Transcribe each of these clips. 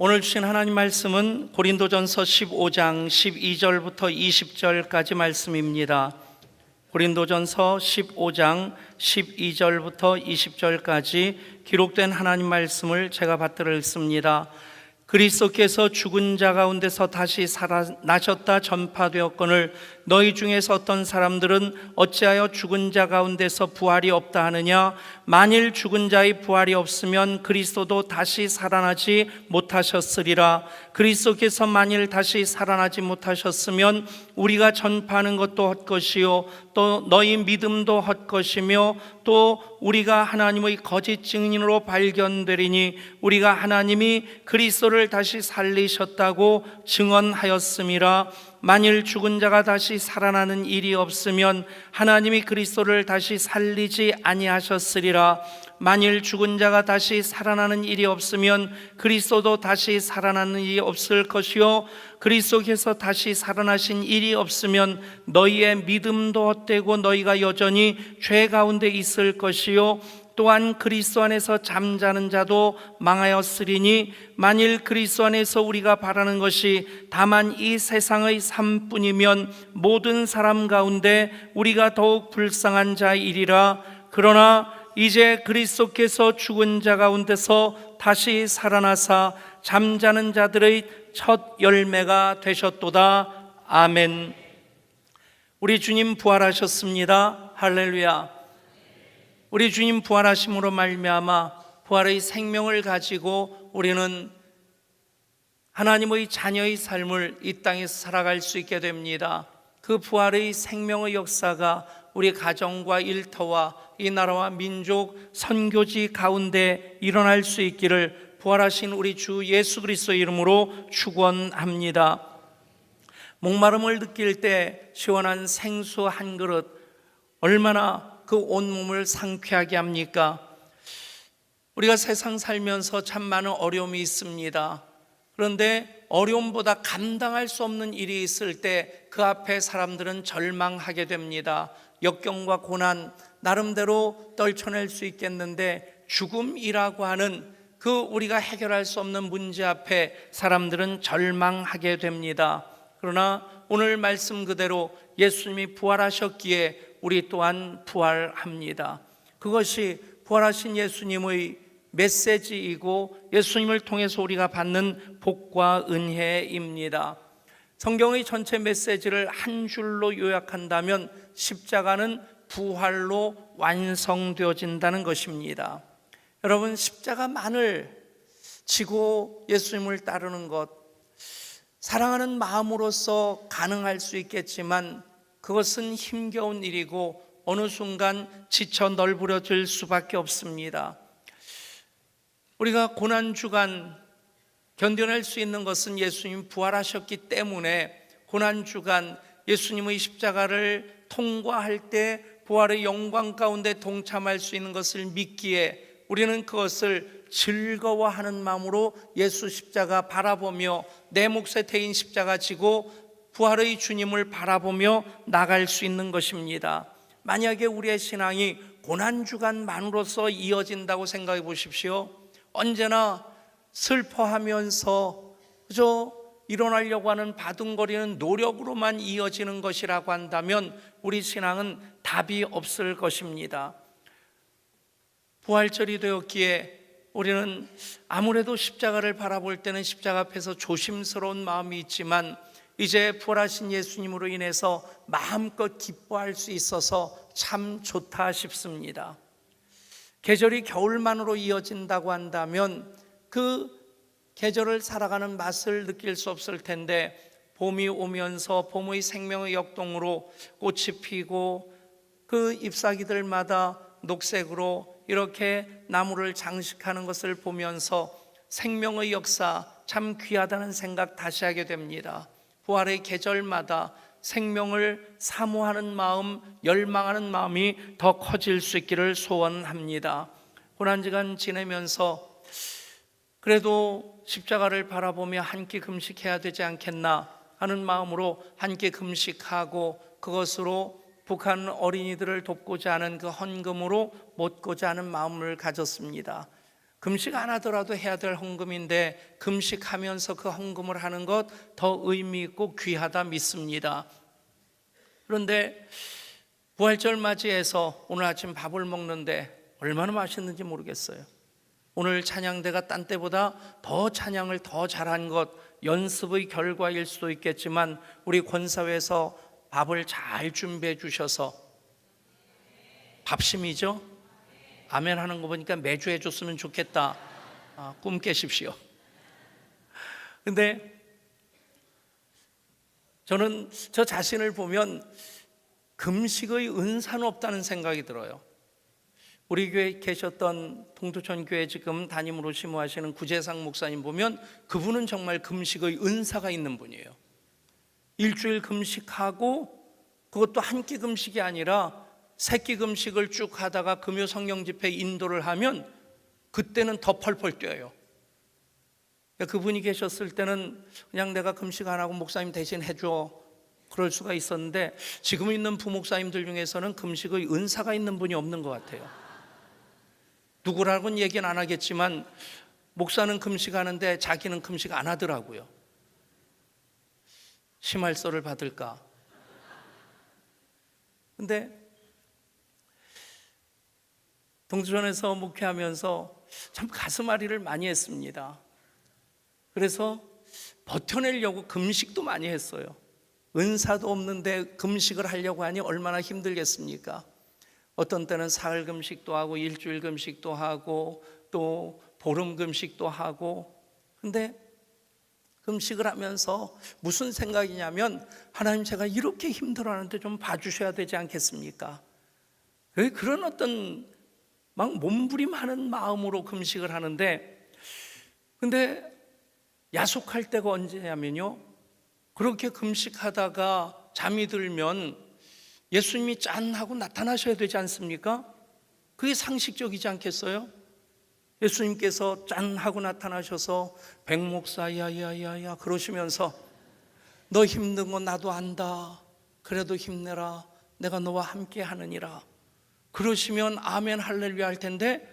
오늘 주신 하나님 말씀은 고린도전서 15장 12절부터 20절까지 말씀입니다. 고린도전서 15장 12절부터 20절까지 기록된 하나님 말씀을 제가 받들어 읽습니다. 그리스도께서 죽은 자 가운데서 다시 살아나셨다 전파되었거늘 너희 중에서 어떤 사람들은 어찌하여 죽은 자 가운데서 부활이 없다 하느냐? 만일 죽은 자의 부활이 없으면 그리스도도 다시 살아나지 못하셨으리라. 그리스도께서 만일 다시 살아나지 못하셨으면 우리가 전파하는 것도 헛것이요 또 너희 믿음도 헛것이며 또 우리가 하나님의 거짓 증인으로 발견되리니 우리가 하나님이 그리스도를 다시 살리셨다고 증언하였음이라. 만일 죽은 자가 다시 살아나는 일이 없으면 하나님이 그리스도를 다시 살리지 아니하셨으리라. 만일 죽은 자가 다시 살아나는 일이 없으면 그리스도도 다시 살아나는 일이 없을 것이요 그리스도께서 다시 살아나신 일이 없으면 너희의 믿음도 헛되고 너희가 여전히 죄 가운데 있을 것이요 또한 그리스도 안에서 잠자는 자도 망하였으리니 만일 그리스도 안에서 우리가 바라는 것이 다만 이 세상의 삶뿐이면 모든 사람 가운데 우리가 더욱 불쌍한 자이리라. 그러나 이제 그리스도께서 죽은 자 가운데서 다시 살아나사 잠자는 자들의 첫 열매가 되셨도다. 아멘. 우리 주님 부활하셨습니다. 할렐루야. 우리 주님 부활하심으로 말미암아 부활의 생명을 가지고 우리는 하나님의 자녀의 삶을 이 땅에서 살아갈 수 있게 됩니다. 그 부활의 생명의 역사가 우리 가정과 일터와 이 나라와 민족 선교지 가운데 일어날 수 있기를 부활하신 우리 주 예수 그리스도의 이름으로 축원합니다. 목마름을 느낄 때 시원한 생수 한 그릇 얼마나 그 온몸을 상쾌하게 합니까? 우리가 세상 살면서 참 많은 어려움이 있습니다. 그런데 어려움보다 감당할 수 없는 일이 있을 때 그 앞에 사람들은 절망하게 됩니다. 역경과 고난 나름대로 떨쳐낼 수 있겠는데 죽음이라고 하는 그 우리가 해결할 수 없는 문제 앞에 사람들은 절망하게 됩니다. 그러나 오늘 말씀 그대로 예수님이 부활하셨기에 우리 또한 부활합니다. 그것이 부활하신 예수님의 메시지이고 예수님을 통해서 우리가 받는 복과 은혜입니다. 성경의 전체 메시지를 한 줄로 요약한다면 십자가는 부활로 완성되어진다는 것입니다. 여러분, 십자가만을 지고 예수님을 따르는 것, 사랑하는 마음으로서 가능할 수 있겠지만 그것은 힘겨운 일이고 어느 순간 지쳐 널브러질 수밖에 없습니다. 우리가 고난주간 견뎌낼 수 있는 것은 예수님 부활하셨기 때문에 고난주간 예수님의 십자가를 통과할 때 부활의 영광 가운데 동참할 수 있는 것을 믿기에 우리는 그것을 즐거워하는 마음으로 예수 십자가 바라보며 내 몫에 태인 십자가 지고 부활의 주님을 바라보며 나갈 수 있는 것입니다. 만약에 우리의 신앙이 고난주간만으로서 이어진다고 생각해 보십시오. 언제나 슬퍼하면서 그저 일어나려고 하는 바둥거리는 노력으로만 이어지는 것이라고 한다면 우리 신앙은 답이 없을 것입니다. 부활절이 되었기에 우리는 아무래도 십자가를 바라볼 때는 십자가 앞에서 조심스러운 마음이 있지만 이제 부활하신 예수님으로 인해서 마음껏 기뻐할 수 있어서 참 좋다 싶습니다. 계절이 겨울만으로 이어진다고 한다면 그 계절을 살아가는 맛을 느낄 수 없을 텐데 봄이 오면서 봄의 생명의 역동으로 꽃이 피고 그 잎사귀들마다 녹색으로 이렇게 나무를 장식하는 것을 보면서 생명의 역사 참 귀하다는 생각 다시 하게 됩니다. 부활의 계절마다 생명을 사모하는 마음, 열망하는 마음이 더 커질 수 있기를 소원합니다. 고난주간 지내면서 그래도 십자가를 바라보며 한 끼 금식해야 되지 않겠나 하는 마음으로 한 끼 금식하고 그것으로 북한 어린이들을 돕고자 하는 그 헌금으로 묻고자 하는 마음을 가졌습니다. 금식 안 하더라도 해야 될 헌금인데 금식하면서 그 헌금을 하는 것 더 의미 있고 귀하다 믿습니다. 그런데 부활절 맞이해서 오늘 아침 밥을 먹는데 얼마나 맛있는지 모르겠어요. 오늘 찬양대가 딴 때보다 더 찬양을 더 잘한 것 연습의 결과일 수도 있겠지만 우리 권사회에서 밥을 잘 준비해 주셔서 밥심이죠? 아멘 하는 거 보니까 매주 해줬으면 좋겠다. 꿈 깨십시오. 근데 저는 저 자신을 보면 금식의 은사는 없다는 생각이 들어요. 우리 교회에 계셨던 동두천 교회 지금 담임으로 심호하시는 구재상 목사님 보면 그분은 정말 금식의 은사가 있는 분이에요. 일주일 금식하고 그것도 한 끼 금식이 아니라 새끼 금식을 쭉 하다가 금요 성령 집회 인도를 하면 그때는 더 펄펄 뛰어요. 그분이 계셨을 때는 그냥 내가 금식 안 하고 목사님 대신 해줘 그럴 수가 있었는데 지금 있는 부목사님들 중에서는 금식의 은사가 있는 분이 없는 것 같아요. 누구라고는 얘기는 안 하겠지만 목사는 금식하는데 자기는 금식 안 하더라고요. 심할서를 받을까? 근데 동두천에서 목회하면서 참 가슴앓이를 많이 했습니다. 그래서 버텨내려고 금식도 많이 했어요. 은사도 없는데 금식을 하려고 하니 얼마나 힘들겠습니까? 어떤 때는 사흘 금식도 하고 일주일 금식도 하고 또 보름 금식도 하고. 근데 금식을 하면서 무슨 생각이냐면 하나님 제가 이렇게 힘들어하는데 좀 봐주셔야 되지 않겠습니까? 그런 어떤 막 몸부림하는 마음으로 금식을 하는데 근데 야속할 때가 언제냐면요 그렇게 금식하다가 잠이 들면 예수님이 짠 하고 나타나셔야 되지 않습니까? 그게 상식적이지 않겠어요? 예수님께서 짠 하고 나타나셔서 백목사 야야야야 그러시면서 너 힘든 건 나도 안다 그래도 힘내라 내가 너와 함께 하느니라 그러시면 아멘 할렐루야 할 텐데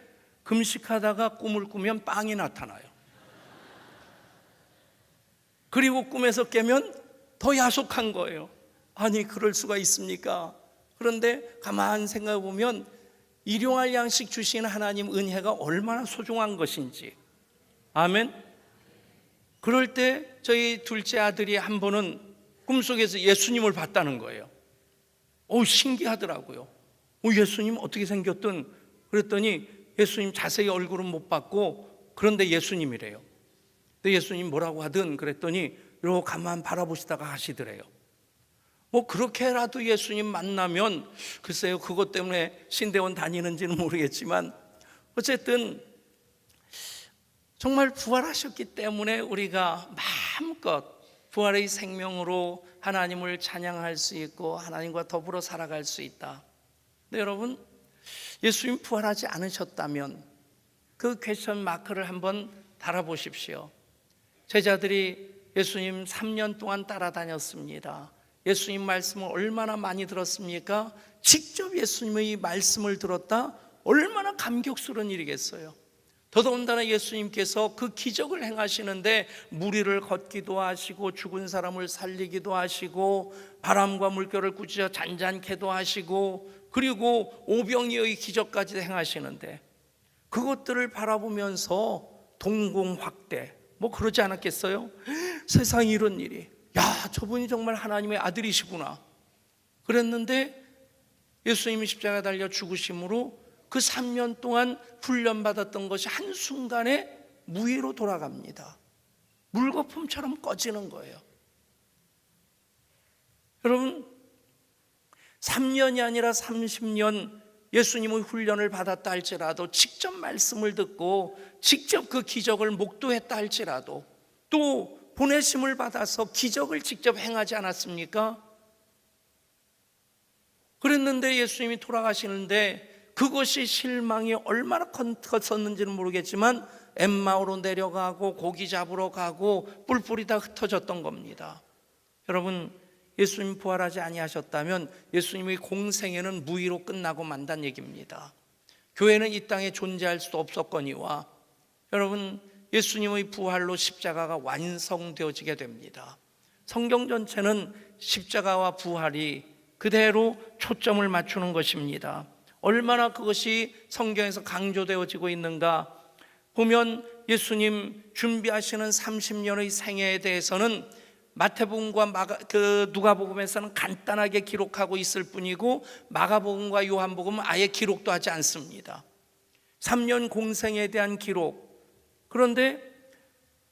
금식하다가 꿈을 꾸면 빵이 나타나요. 그리고 꿈에서 깨면 더 야속한 거예요. 아니 그럴 수가 있습니까? 그런데 가만 생각해 보면 일용할 양식 주신 하나님 은혜가 얼마나 소중한 것인지. 아멘. 그럴 때 저희 둘째 아들이 한 번은 꿈속에서 예수님을 봤다는 거예요. 신기하더라고요. 예수님 어떻게 생겼든 그랬더니 예수님 자세히 얼굴은 못 봤고 그런데 예수님이래요. 근데 예수님 뭐라고 하든 그랬더니 이러고 가만 바라보시다가 하시더래요. 그렇게라도 예수님 만나면 글쎄요 그것 때문에 신대원 다니는지는 모르겠지만 어쨌든 정말 부활하셨기 때문에 우리가 마음껏 부활의 생명으로 하나님을 찬양할 수 있고 하나님과 더불어 살아갈 수 있다. 근데 여러분 예수님 부활하지 않으셨다면 그 퀘스천 마크를 한번 달아보십시오. 제자들이 예수님 3년 동안 따라다녔습니다. 예수님 말씀을 얼마나 많이 들었습니까? 직접 예수님의 말씀을 들었다? 얼마나 감격스러운 일이겠어요. 더더군다나 예수님께서 그 기적을 행하시는데 무리를 걷기도 하시고 죽은 사람을 살리기도 하시고 바람과 물결을 꾸짖어 잔잔케도 하시고 그리고 오병이의 기적까지 행하시는데 그것들을 바라보면서 동공확대 그러지 않았겠어요? 세상에 이런 일이 저분이 정말 하나님의 아들이시구나 그랬는데 예수님이 십자가에 달려 죽으심으로 그 3년 동안 훈련받았던 것이 한순간에 무의로 돌아갑니다. 물거품처럼 꺼지는 거예요. 여러분 3년이 아니라 30년 예수님의 훈련을 받았다 할지라도 직접 말씀을 듣고 직접 그 기적을 목도했다 할지라도 또 보내심을 받아서 기적을 직접 행하지 않았습니까? 그랬는데 예수님이 돌아가시는데 그것이 실망이 얼마나 컸었는지는 모르겠지만 엠마오로 내려가고 고기 잡으러 가고 뿔뿔이 다 흩어졌던 겁니다. 여러분 예수님 부활하지 아니하셨다면 예수님의 공생애는 무의로 끝나고 만단 얘기입니다. 교회는 이 땅에 존재할 수 없었거니와 여러분, 예수님의 부활로 십자가가 완성되어지게 됩니다. 성경 전체는 십자가와 부활이 그대로 초점을 맞추는 것입니다. 얼마나 그것이 성경에서 강조되어지고 있는가 보면, 예수님 준비하시는 30년의 생애에 대해서는 마태복음과 누가복음에서는 간단하게 기록하고 있을 뿐이고, 마가복음과 요한복음은 아예 기록도 하지 않습니다. 3년 공생에 대한 기록. 그런데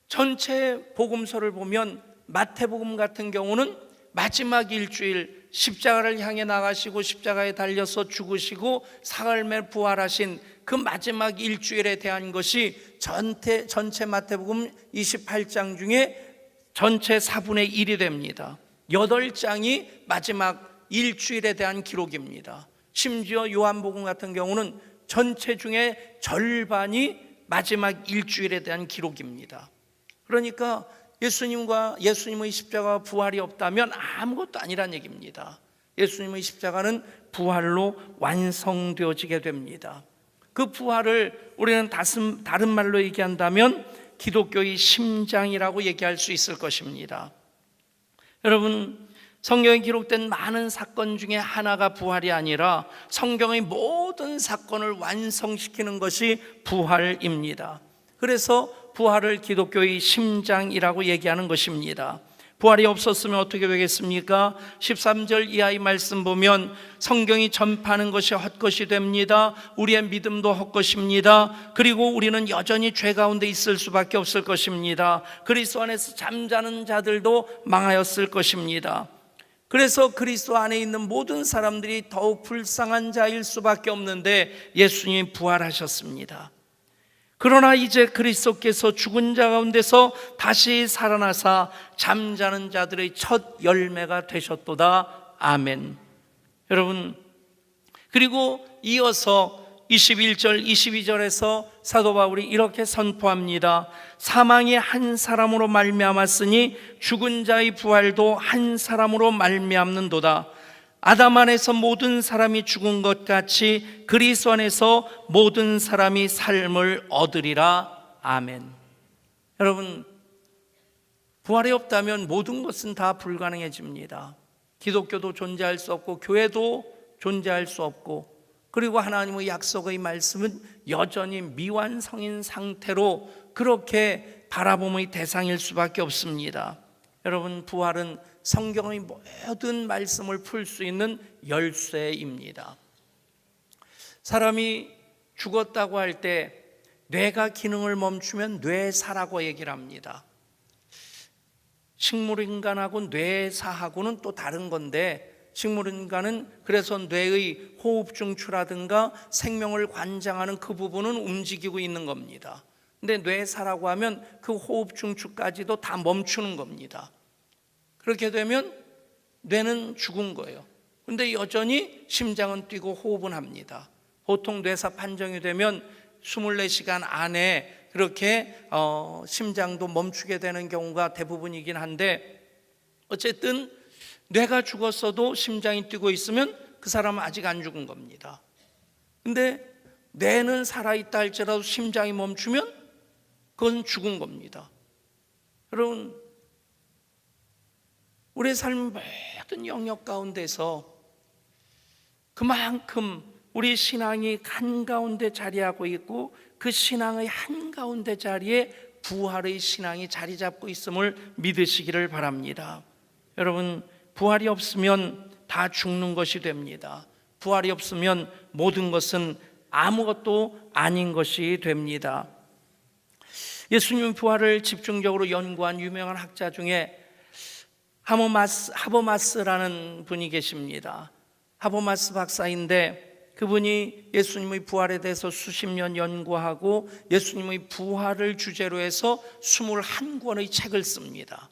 전체 복음서를 보면 마태복음 같은 경우는 마지막 일주일 십자가를 향해 나가시고 십자가에 달려서 죽으시고 사흘 부활하신 그 마지막 일주일에 대한 것이 전체 마태복음 28장 중에 전체 4분의 1이 됩니다. 8장이 마지막 일주일에 대한 기록입니다. 심지어 요한복음 같은 경우는 전체 중에 절반이 마지막 일주일에 대한 기록입니다. 그러니까 예수님의 십자가 부활이 없다면 아무것도 아니란 얘기입니다. 예수님의 십자가는 부활로 완성되어지게 됩니다. 그 부활을 우리는 다른 말로 얘기한다면 기독교의 심장이라고 얘기할 수 있을 것입니다. 여러분, 성경에 기록된 많은 사건 중에 하나가 부활이 아니라 성경의 모든 사건을 완성시키는 것이 부활입니다. 그래서 부활을 기독교의 심장이라고 얘기하는 것입니다. 부활이 없었으면 어떻게 되겠습니까? 13절 이하의 말씀 보면 성경이 전파하는 것이 헛것이 됩니다. 우리의 믿음도 헛것입니다. 그리고 우리는 여전히 죄 가운데 있을 수밖에 없을 것입니다. 그리스도 안에서 잠자는 자들도 망하였을 것입니다. 그래서 그리스도 안에 있는 모든 사람들이 더욱 불쌍한 자일 수밖에 없는데 예수님이 부활하셨습니다. 그러나 이제 그리스도께서 죽은 자 가운데서 다시 살아나사 잠자는 자들의 첫 열매가 되셨도다. 아멘. 여러분, 그리고 이어서 21절 22절에서 사도 바울이 이렇게 선포합니다. 사망이 한 사람으로 말미암았으니 죽은 자의 부활도 한 사람으로 말미암는도다. 아담 안에서 모든 사람이 죽은 것 같이 그리스도 안에서 모든 사람이 삶을 얻으리라. 아멘. 여러분, 부활이 없다면 모든 것은 다 불가능해집니다. 기독교도 존재할 수 없고 교회도 존재할 수 없고, 그리고 하나님의 약속의 말씀은 여전히 미완성인 상태로 그렇게 바라봄의 대상일 수밖에 없습니다. 여러분, 부활은 성경의 모든 말씀을 풀 수 있는 열쇠입니다. 사람이 죽었다고 할 때 뇌가 기능을 멈추면 뇌사라고 얘기를 합니다. 식물인간하고 뇌사하고는 또 다른 건데, 식물인간은 그래서 뇌의 호흡중추라든가 생명을 관장하는 그 부분은 움직이고 있는 겁니다. 근데 뇌사라고 하면 그 호흡중추까지도 다 멈추는 겁니다. 그렇게 되면 뇌는 죽은 거예요. 근데 여전히 심장은 뛰고 호흡은 합니다. 보통 뇌사 판정이 되면 24시간 안에 그렇게 심장도 멈추게 되는 경우가 대부분이긴 한데, 어쨌든 뇌가 죽었어도 심장이 뛰고 있으면 그 사람은 아직 안 죽은 겁니다. 근데 뇌는 살아있다 할지라도 심장이 멈추면 그건 죽은 겁니다. 여러분, 우리의 삶 모든 영역 가운데서 그만큼 우리 신앙이 한가운데 자리하고 있고, 그 신앙의 한가운데 자리에 부활의 신앙이 자리 잡고 있음을 믿으시기를 바랍니다. 여러분, 부활이 없으면 다 죽는 것이 됩니다. 부활이 없으면 모든 것은 아무것도 아닌 것이 됩니다. 예수님 부활을 집중적으로 연구한 유명한 학자 중에 하버마스라는 분이 계십니다. 하버마스 박사인데 그분이 예수님의 부활에 대해서 수십 년 연구하고 예수님의 부활을 주제로 해서 21권의 책을 씁니다.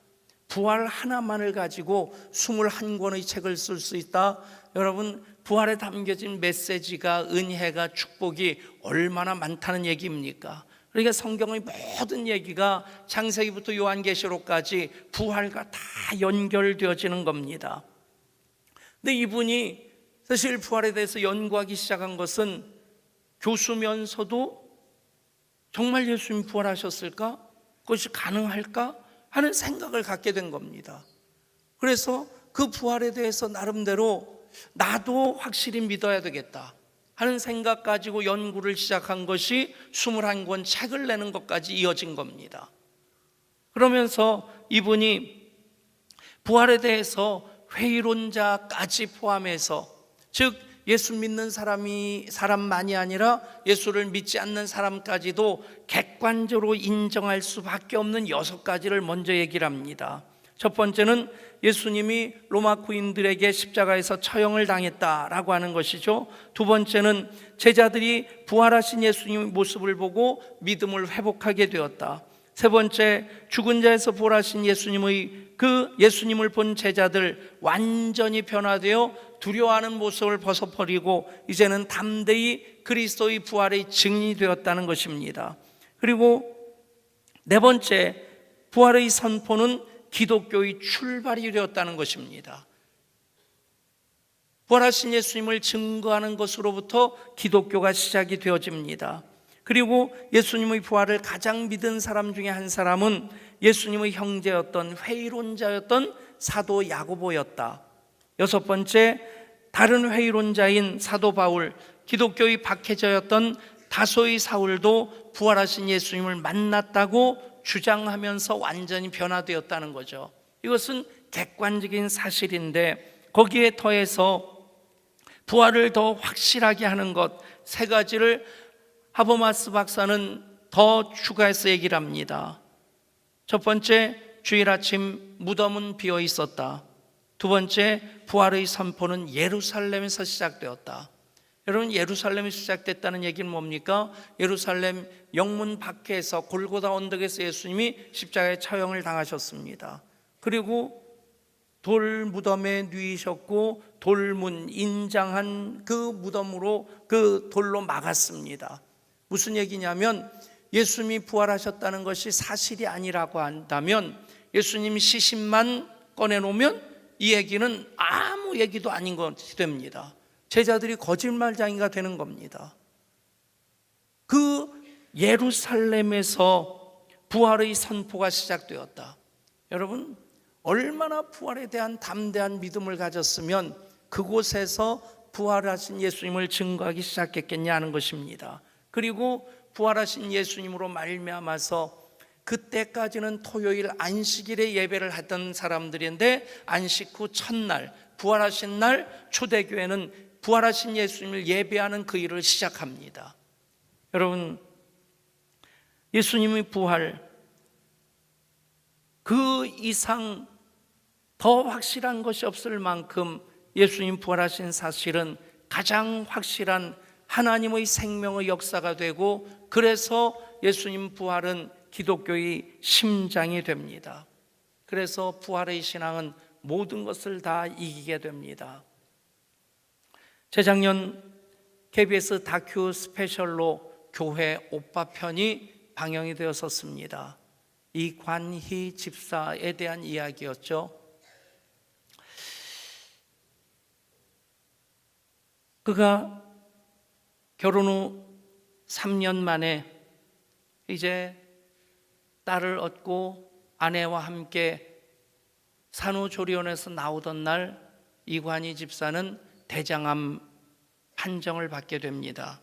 부활 하나만을 가지고 21권의 책을 쓸 수 있다. 여러분, 부활에 담겨진 메시지가, 은혜가, 축복이 얼마나 많다는 얘기입니까? 그러니까 성경의 모든 얘기가 창세기부터 요한계시록까지 부활과 다 연결되어지는 겁니다. 근데 이분이 사실 부활에 대해서 연구하기 시작한 것은 교수면서도 정말 예수님 부활하셨을까? 그것이 가능할까? 하는 생각을 갖게 된 겁니다. 그래서 그 부활에 대해서 나름대로 나도 확실히 믿어야 되겠다 하는 생각 가지고 연구를 시작한 것이 21권 책을 내는 것까지 이어진 겁니다. 그러면서 이분이 부활에 대해서 회의론자까지 포함해서, 즉 예수 믿는 사람만이 아니라 예수를 믿지 않는 사람까지도 객관적으로 인정할 수밖에 없는 6가지를 먼저 얘기를 합니다. 첫 번째는 예수님이 로마 군인들에게 십자가에서 처형을 당했다라고 하는 것이죠. 두 번째는 제자들이 부활하신 예수님의 모습을 보고 믿음을 회복하게 되었다. 세 번째, 죽은 자에서 부활하신 예수님을 본 제자들 완전히 변화되어 두려워하는 모습을 벗어버리고 이제는 담대히 그리스도의 부활의 증인이 되었다는 것입니다. 그리고 네 번째, 부활의 선포는 기독교의 출발이 되었다는 것입니다. 부활하신 예수님을 증거하는 것으로부터 기독교가 시작이 되어집니다. 그리고 예수님의 부활을 가장 믿은 사람 중에 한 사람은 예수님의 형제였던 회의론자였던 사도 야고보였다. 6번째, 다른 회의론자인 사도 바울, 기독교의 박해자였던 다소의 사울도 부활하신 예수님을 만났다고 주장하면서 완전히 변화되었다는 거죠. 이것은 객관적인 사실인데, 거기에 더해서 부활을 더 확실하게 하는 것 3가지를 하버마스 박사는 더 추가해서 얘기를 합니다. 첫 번째, 주일 아침 무덤은 비어 있었다. 두 번째, 부활의 선포는 예루살렘에서 시작되었다. 여러분, 예루살렘에서 시작됐다는 얘기는 뭡니까? 예루살렘 영문 밖에서 골고다 언덕에서 예수님이 십자가에 처형을 당하셨습니다. 그리고 돌 무덤에 누이셨고 돌문 인장한 그 무덤으로 그 돌로 막았습니다. 무슨 얘기냐면 예수님이 부활하셨다는 것이 사실이 아니라고 한다면, 예수님이 시신만 꺼내놓으면 이 얘기는 아무 얘기도 아닌 것이 됩니다. 제자들이 거짓말쟁이가 되는 겁니다. 그 예루살렘에서 부활의 선포가 시작되었다. 여러분, 얼마나 부활에 대한 담대한 믿음을 가졌으면 그곳에서 부활하신 예수님을 증거하기 시작했겠냐 하는 것입니다. 그리고 부활하신 예수님으로 말미암아서 그때까지는 토요일 안식일에 예배를 하던 사람들인데, 안식 후 첫날 부활하신 날 초대교회는 부활하신 예수님을 예배하는 그 일을 시작합니다. 여러분, 예수님의 부활, 그 이상 더 확실한 것이 없을 만큼 예수님 부활하신 사실은 가장 확실한 하나님의 생명의 역사가 되고, 그래서 예수님 부활은 기독교의 심장이 됩니다. 그래서 부활의 신앙은 모든 것을 다 이기게 됩니다. 재작년 KBS 다큐 스페셜로 교회 오빠 편이 방영이 되었었습니다. 이관희 집사에 대한 이야기였죠. 그가 결혼 후 3년 만에 이제 딸을 얻고 아내와 함께 산후조리원에서 나오던 날, 이관희 집사는 대장암 판정을 받게 됩니다.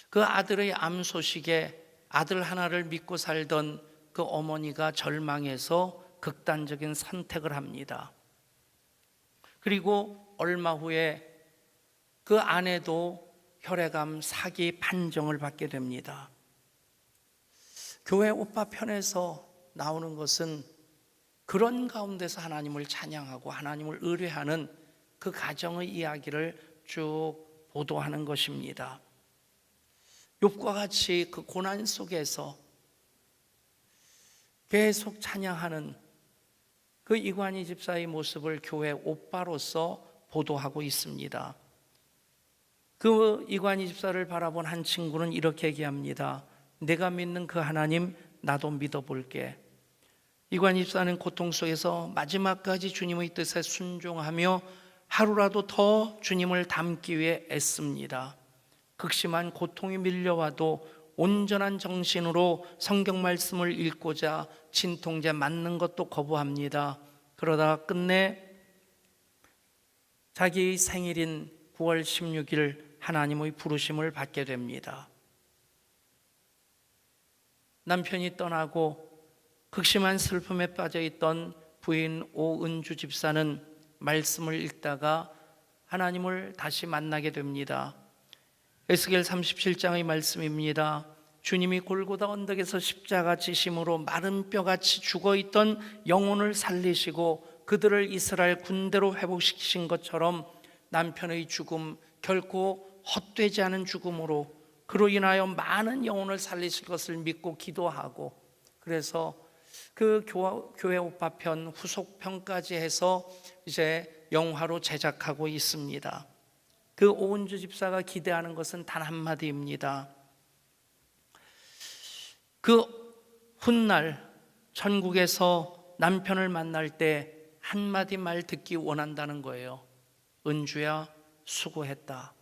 그 아들의 암 소식에 아들 하나를 믿고 살던 그 어머니가 절망해서 극단적인 선택을 합니다. 그리고 얼마 후에 그 아내도 혈액암 4기 판정을 받게 됩니다. 교회 오빠 편에서 나오는 것은 그런 가운데서 하나님을 찬양하고 하나님을 의뢰하는 그 가정의 이야기를 쭉 보도하는 것입니다. 욥과 같이 그 고난 속에서 계속 찬양하는 그 이관희 집사의 모습을 교회 오빠로서 보도하고 있습니다. 그 이관희 집사를 바라본 한 친구는 이렇게 얘기합니다. 내가 믿는 그 하나님 나도 믿어볼게. 이관희 집사는 고통 속에서 마지막까지 주님의 뜻에 순종하며 하루라도 더 주님을 닮기 위해 애씁니다. 극심한 고통이 밀려와도 온전한 정신으로 성경 말씀을 읽고자 진통제 맞는 것도 거부합니다. 그러다가 끝내 자기 생일인 9월 16일 하나님의 부르심을 받게 됩니다. 남편이 떠나고 극심한 슬픔에 빠져있던 부인 오은주 집사는 말씀을 읽다가 하나님을 다시 만나게 됩니다. 에스겔 37장의 말씀입니다. 주님이 골고다 언덕에서 십자가 지심으로 마른 뼈같이 죽어있던 영혼을 살리시고 그들을 이스라엘 군대로 회복시키신 것처럼 남편의 죽음 결코 헛되지 않은 죽음으로 그로 인하여 많은 영혼을 살리실 것을 믿고 기도하고, 그래서 그 교회 오빠편 후속편까지 해서 이제 영화로 제작하고 있습니다. 그 오은주 집사가 기대하는 것은 단 한마디입니다. 그 훗날 천국에서 남편을 만날 때 한마디 말 듣기 원한다는 거예요. 은주야, 수고했다.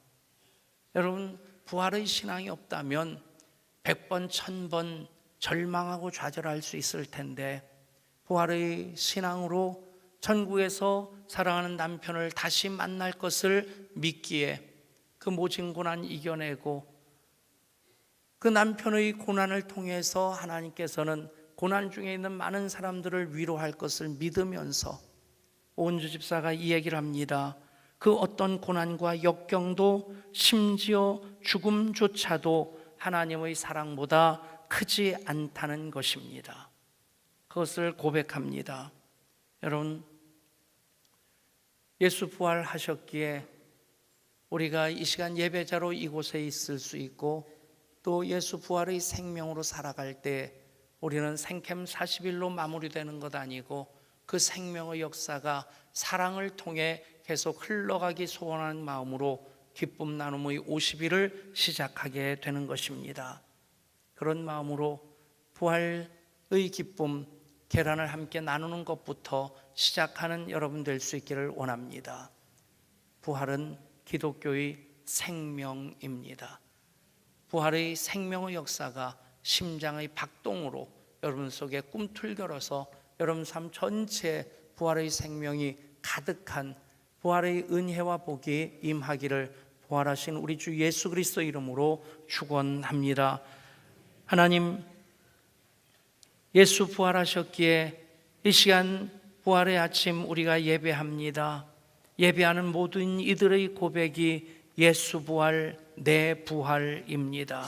여러분, 부활의 신앙이 없다면 100번 1000번 절망하고 좌절할 수 있을 텐데, 부활의 신앙으로 천국에서 사랑하는 남편을 다시 만날 것을 믿기에 그 모진 고난 이겨내고, 그 남편의 고난을 통해서 하나님께서는 고난 중에 있는 많은 사람들을 위로할 것을 믿으면서 오은주 집사가 이 얘기를 합니다. 그 어떤 고난과 역경도 심지어 죽음조차도 하나님의 사랑보다 크지 않다는 것입니다. 그것을 고백합니다. 여러분, 예수 부활하셨기에 우리가 이 시간 예배자로 이곳에 있을 수 있고, 또 예수 부활의 생명으로 살아갈 때 우리는 생캠 40일로 마무리되는 것 아니고 그 생명의 역사가 사랑을 통해 계속 흘러가기 소원하는 마음으로 기쁨 나눔의 50일을 시작하게 되는 것입니다. 그런 마음으로 부활의 기쁨, 계란을 함께 나누는 것부터 시작하는 여러분 될 수 있기를 원합니다. 부활은 기독교의 생명입니다. 부활의 생명의 역사가 심장의 박동으로 여러분 속에 꿈틀거려서 여러분 삶 전체에 부활의 생명이 가득한 부활의 은혜와 복이 임하기를 부활하신 우리 주 예수 그리스도 이름으로 축원합니다. 하나님, 예수 부활하셨기에 이 시간 부활의 아침 우리가 예배합니다. 예배하는 모든 이들의 고백이 예수 부활, 내 부활입니다.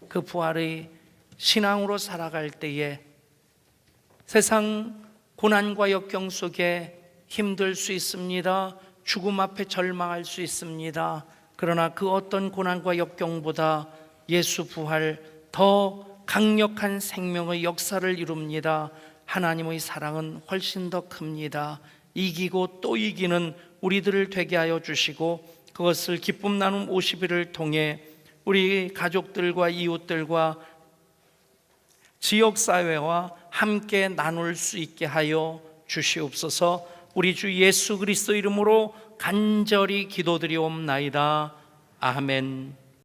그 부활의 신앙으로 살아갈 때에 세상 고난과 역경 속에 힘들 수 있습니다. 죽음 앞에 절망할 수 있습니다. 그러나 그 어떤 고난과 역경보다 예수 부활 더 강력한 생명의 역사를 이룹니다. 하나님의 사랑은 훨씬 더 큽니다. 이기고 또 이기는 우리들을 되게 하여 주시고, 그것을 기쁨 나눔 50일을 통해 우리 가족들과 이웃들과 지역사회와 함께 나눌 수 있게 하여 주시옵소서. 우리 주 예수 그리스도 이름으로 간절히 기도드리옵나이다. 아멘.